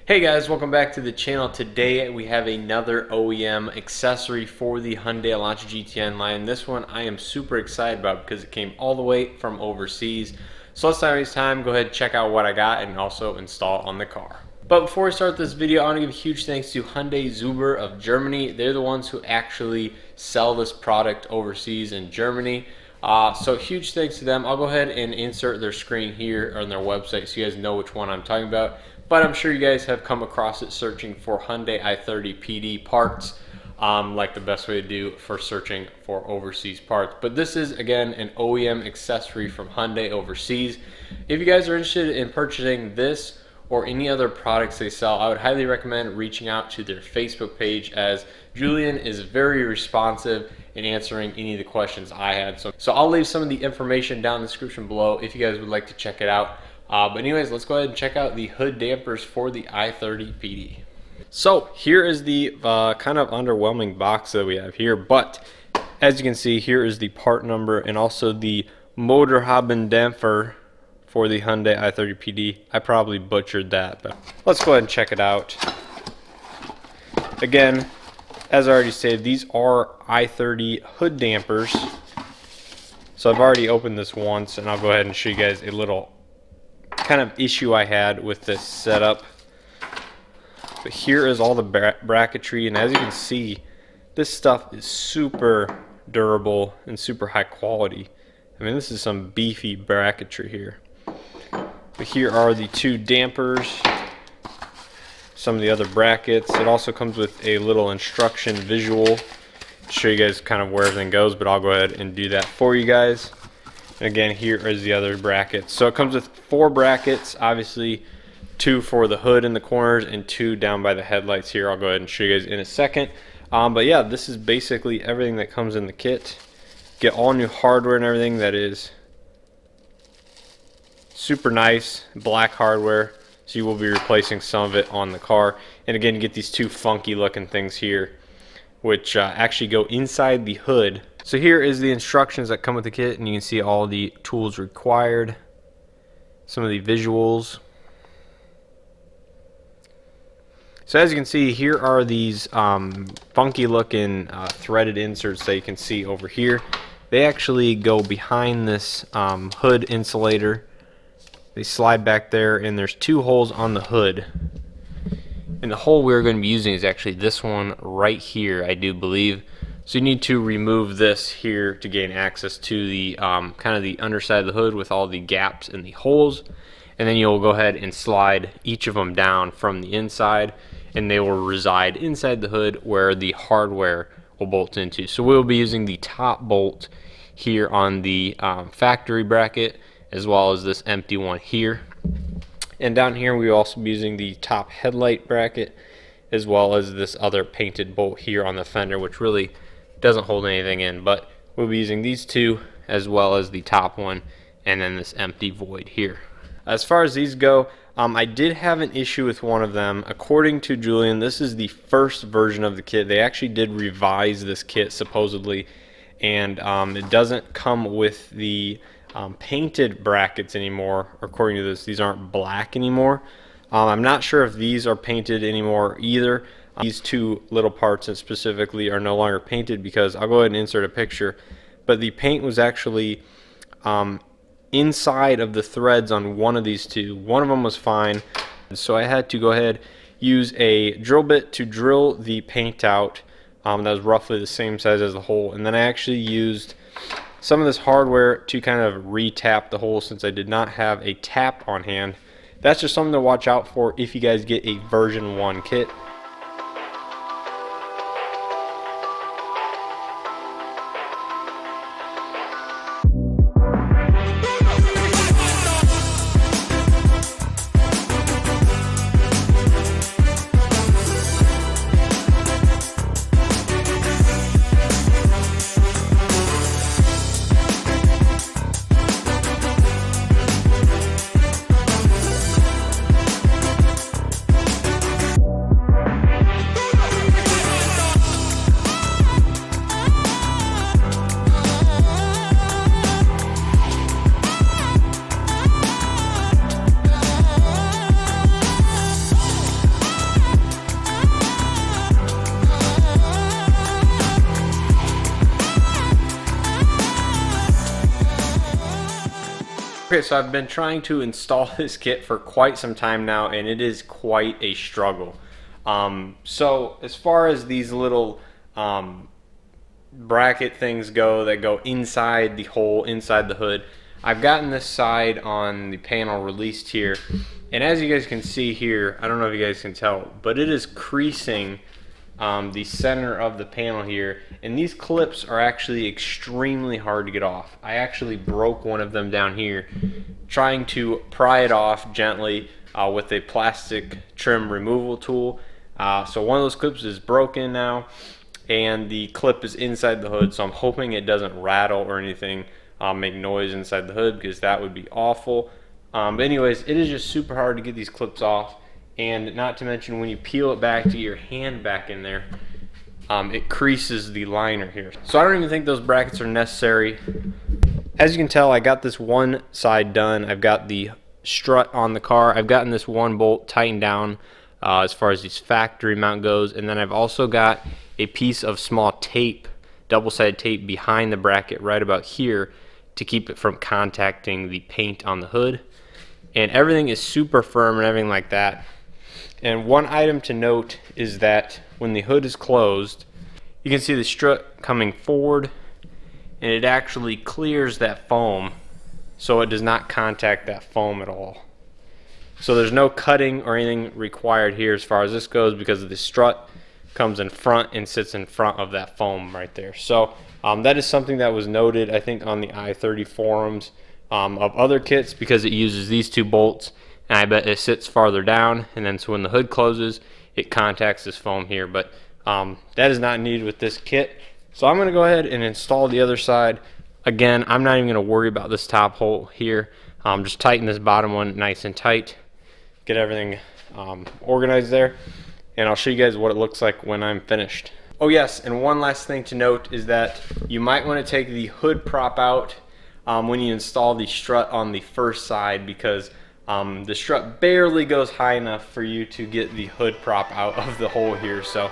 Hey guys, welcome back to the channel. Today we have another OEM accessory for the Hyundai Elantra GTN line. This one I am super excited about because it came all the way from overseas. So let's not waste time, go ahead and check out what I got and also install it on the car. But before we start this video, I want to give a huge thanks to Hyundai Zuber of Germany. They're the ones who actually sell this product overseas in Germany. So huge thanks to them. I'll go ahead and insert their screen here on their website so you guys know which one I'm talking about. But I'm sure you guys have come across it searching for Hyundai I30 PD parts, like the best way to do for searching for overseas parts. But this is, again, an OEM accessory from Hyundai overseas. If you guys are interested in purchasing this or any other products they sell, I would highly recommend reaching out to their Facebook page, as Julian is very responsive in answering any of the questions I had. So I'll leave some of the information down in the description below if you guys would like to check it out. But anyways, let's go ahead and check out the hood dampers for the I30 PD. So here is the kind of underwhelming box that we have here, but as you can see, here is the part number and also the Motorhabendämpfer for the Hyundai I30 PD. I probably butchered that, but let's go ahead and check it out. Again, as I already stated, these are I30 hood dampers. So I've already opened this once, and I'll go ahead and show you guys a little kind of issue I had with this setup. But here is all the bracketry, and as you can see, this stuff is super durable and super high quality. I mean, this is some beefy bracketry here. But here are the two dampers, some of the other brackets. It also comes with a little instruction visual to show you guys kind of where everything goes, but I'll go ahead and do that for you guys. And again, here is the other brackets. So it comes with 4 brackets, obviously 2 for the hood in the corners and 2 down by the headlights here. I'll go ahead and show you guys in a second. But yeah, this is basically everything that comes in the kit. Get all new hardware and everything that is super nice, black hardware. So you will be replacing some of it on the car. And again, you get these 2 funky looking things here, which actually go inside the hood. So here is the instructions that come with the kit, and you can see all the tools required, some of the visuals. So as you can see, here are these funky looking threaded inserts that you can see over here. They actually go behind this hood insulator. They slide back there, and there's 2 holes on the hood. And the hole we're going to be using is actually this one right here, I do believe. So you need to remove this here to gain access to the kind of the underside of the hood with all the gaps and the holes. And then you'll go ahead and slide each of them down from the inside, and they will reside inside the hood where the hardware will bolt into. So we'll be using the top bolt here on the factory bracket, as well as this empty one here. And down here we will also be using the top headlight bracket, as well as this other painted bolt here on the fender, which really doesn't hold anything in, but we'll be using these 2 as well as the top one, and then this empty void here. As far as these go, I did have an issue with one of them. According to Julian, this is the first version of the kit. They actually did revise this kit supposedly, and it doesn't come with the painted brackets anymore. According to this, these aren't black anymore. I'm not sure if these are painted anymore either. These 2 little parts specifically are no longer painted, because I'll go ahead and insert a picture, but the paint was actually inside of the threads on one of these 2. One of them was fine, so I had to go ahead, use a drill bit to drill the paint out. That was roughly the same size as the hole, and then I actually used some of this hardware to kind of re-tap the hole, since I did not have a tap on hand. That's just something to watch out for if you guys get a version 1 kit. Okay, so I've been trying to install this kit for quite some time now, and it is quite a struggle. So as far as these little bracket things go that go inside the hole, inside the hood, I've gotten this side on the panel released here, and as you guys can see here, I don't know if you guys can tell, but it is creasing the center of the panel here, and these clips are actually extremely hard to get off. I actually broke one of them down here trying to pry it off gently with a plastic trim removal tool. So one of those clips is broken now, and the clip is inside the hood, so I'm hoping it doesn't rattle or anything, make noise inside the hood, because that would be awful. But anyways, it is just super hard to get these clips off, and not to mention when you peel it back to your hand back in there, it creases the liner here. So I don't even think those brackets are necessary. As you can tell, I got this one side done. I've got the strut on the car. I've gotten this one bolt tightened down as far as these factory mount goes, and then I've also got a piece of small tape, double-sided tape behind the bracket right about here to keep it from contacting the paint on the hood. And everything is super firm and everything like that. And one item to note is that when the hood is closed, you can see the strut coming forward, and it actually clears that foam so it does not contact that foam at all. So there's no cutting or anything required here as far as this goes, because the strut comes in front and sits in front of that foam right there. So that is something that was noted, I think, on the I30 forums of other kits, because it uses these two bolts, and I bet it sits farther down, and then so when the hood closes, it contacts this foam here. But that is not needed with this kit. So I'm going to go ahead and install the other side. Again, I'm not even going to worry about this top hole here. Just tighten this bottom one nice and tight, get everything organized there, and I'll show you guys what it looks like when I'm finished. Oh yes, and one last thing to note is that you might want to take the hood prop out when you install the strut on the first side, because the strut barely goes high enough for you to get the hood prop out of the hole here. So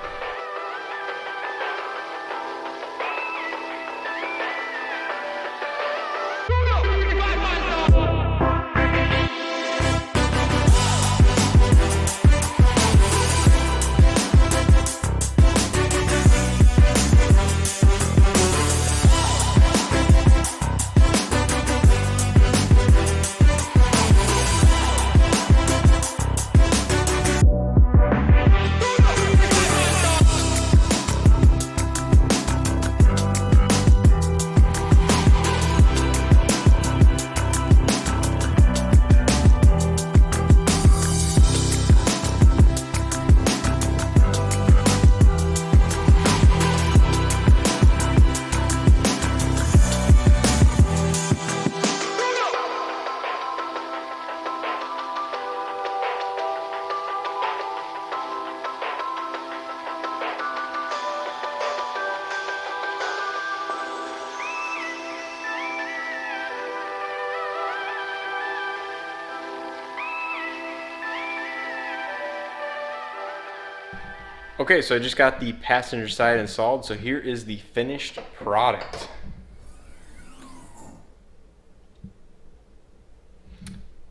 okay, so I just got the passenger side installed, so here is the finished product.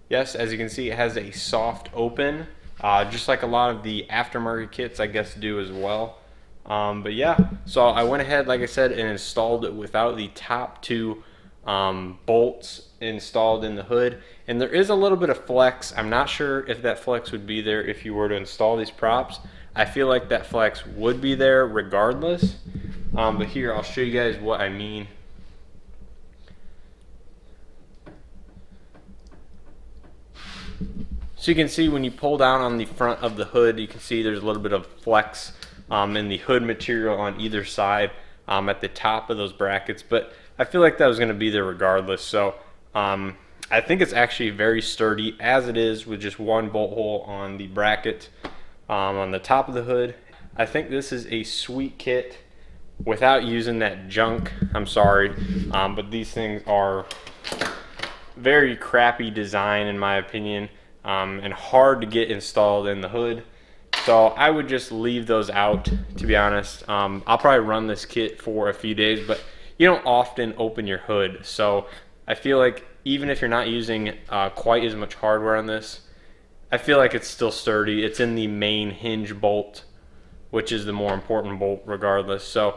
Yes, as you can see, it has a soft open, just like a lot of the aftermarket kits, I guess, do as well. But yeah, so I went ahead, like I said, and installed it without the top two bolts installed in the hood. And there is a little bit of flex. I'm not sure if that flex would be there if you were to install these props. I feel like that flex would be there regardless. But here, I'll show you guys what I mean. So you can see when you pull down on the front of the hood, you can see there's a little bit of flex in the hood material on either side at the top of those brackets. But I feel like that was going to be there regardless. So I think it's actually very sturdy as it is, with just one bolt hole on the bracket on the top of the hood. I think this is a sweet kit without using that junk. I'm sorry, but these things are very crappy design in my opinion, and hard to get installed in the hood. So I would just leave those out, to be honest. I'll probably run this kit for a few days, but you don't often open your hood, so I feel like even if you're not using quite as much hardware on this, I feel like it's still sturdy. It's in the main hinge bolt, which is the more important bolt regardless. So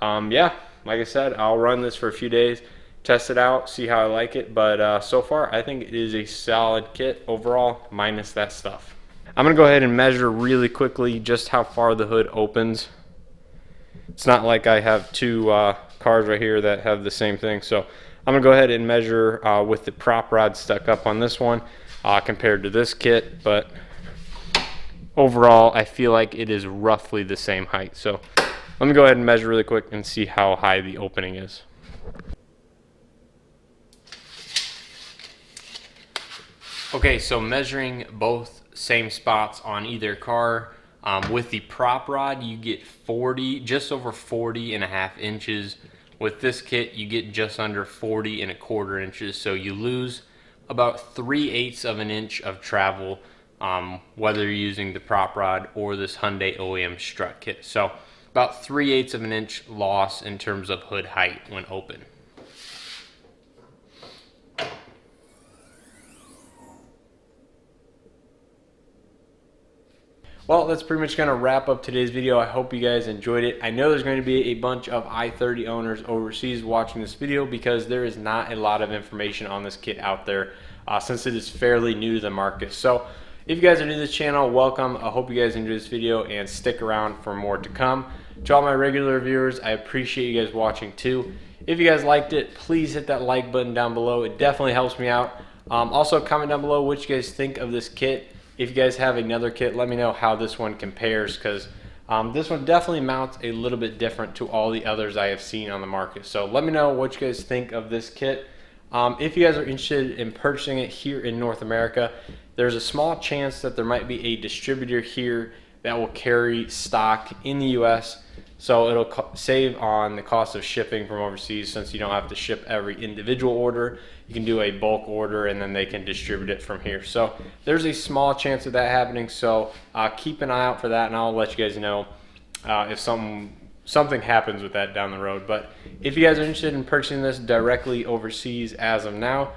yeah, like I said, I'll run this for a few days, test it out, see how I like it. But so far, I think it is a solid kit overall, minus that stuff. I'm gonna go ahead and measure really quickly just how far the hood opens. It's not like I have two cars right here that have the same thing. So I'm gonna go ahead and measure with the prop rod stuck up on this one compared to this kit. But overall, I feel like it is roughly the same height. So let me go ahead and measure really quick and see how high the opening is. Okay, so measuring both same spots on either car, with the prop rod you get 40, just over 40.5 inches. With this kit you get just under 40.25 inches, so you lose about 3/8 of an inch of travel, whether you're using the prop rod or this Hyundai OEM strut kit. So about 3/8 of an inch loss in terms of hood height when open. Well, that's pretty much going to wrap up today's video. I hope you guys enjoyed it. I know there's going to be a bunch of I30 owners overseas watching this video because there is not a lot of information on this kit out there since it is fairly new to the market. So if you guys are new to this channel, welcome. I hope you guys enjoyed this video and stick around for more to come. To all my regular viewers, I appreciate you guys watching too. If you guys liked it, please hit that like button down below. It definitely helps me out. Also, comment down below what you guys think of this kit. If you guys have another kit, let me know how this one compares, because this one definitely mounts a little bit different to all the others I have seen on the market. So let me know what you guys think of this kit. If you guys are interested in purchasing it here in North America, there's a small chance that there might be a distributor here that will carry stock in the US. So it'll save on the cost of shipping from overseas, since you don't have to ship every individual order. You can do a bulk order and then they can distribute it from here. So there's a small chance of that happening. So keep an eye out for that, and I'll let you guys know if something happens with that down the road. But if you guys are interested in purchasing this directly overseas as of now,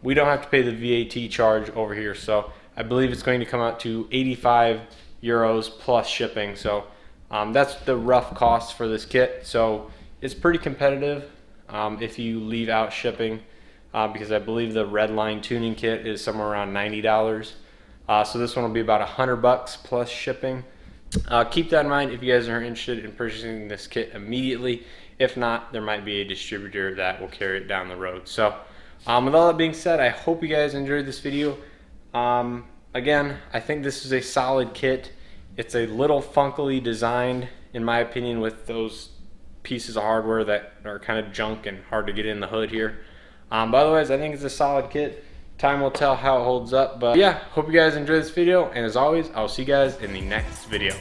we don't have to pay the VAT charge over here. So I believe it's going to come out to 85 euros plus shipping. So that's the rough cost for this kit. So it's pretty competitive if you leave out shipping, because I believe the red line tuning kit is somewhere around $90. So this one will be about $100 plus shipping. Keep that in mind if you guys are interested in purchasing this kit immediately. If not, there might be a distributor that will carry it down the road. So with all that being said, I hope you guys enjoyed this video. Again, I think this is a solid kit. It's a little funkily designed, in my opinion, with those pieces of hardware that are kind of junk and hard to get in the hood here. But otherwise, I think it's a solid kit. Time will tell how it holds up. But yeah, hope you guys enjoyed this video. And as always, I'll see you guys in the next video.